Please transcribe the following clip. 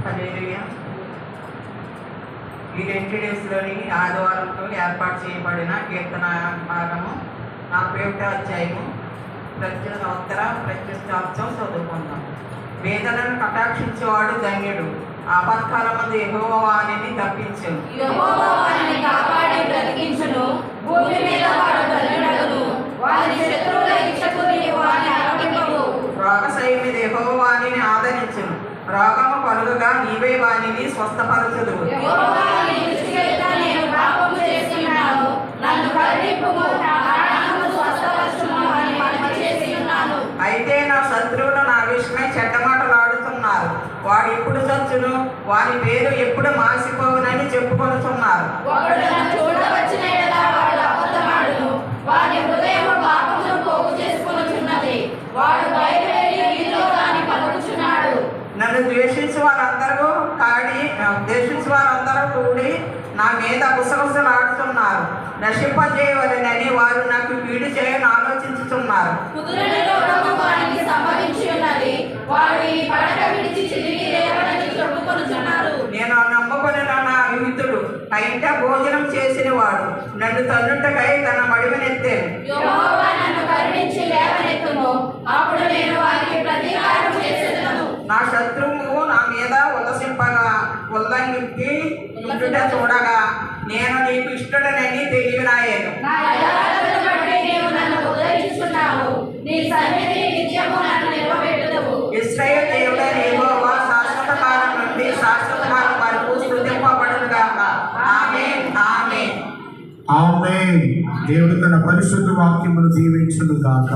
హల్లెలూయా. ఈ 20 డేస్లోని ఆదివారంతో ఏర్పాటు చేయబడిన కీర్తన భాగము 41వ అధ్యాయము ప్రత్యుష్టార్థం చదువుకుందాం. వేదనను కటాక్షించేవాడు ధన్యుడు. ఆపత్కాలమందు యెహోవా వానిని తప్పించును. రోగశయ్య మీద యెహోవా వానిని ఆదరించును. రోగము కలుగగా నీవే వానిని స్వస్థపరచుదువు. అయితే నా శత్రువులు నా విషయమై చెడ్డ మాటలాడుతున్నారు. వాడు ఎప్పుడు చచ్చును, వాని పేరు ఎప్పుడు మాసిపోవునని చెప్పుకొనుచున్నారు. నన్ను ద్వేషించి వారందరూ కూడి నా మీద గుసగుసలాడుతున్నారు. నశింపజేయవలెనని వారు నాకు కీడు చేయని ఆలోచించుతున్నారు. నేను నమ్ముకుని నా విహితుడు బయట భోజనం చేసిన వాడు నన్ను తన్నుటకై తన మడిమనెత్తాను. నా శత్రువు నా మీద ఉల్లంఘించి చూడగా నేను నీకు ఇష్టడనని తెలియనాయను. ఇశ్రాయేలు దేవుడైన యెహోవా శాశ్వత కాలం నుండి శాశ్వత కాలం వరకు స్తుతింపబడును గాక. ఆమేన్, ఆమేన్, ఆమేన్. దేవుడు తన పరిశుద్ధ వాక్యమును దీవించును గాక.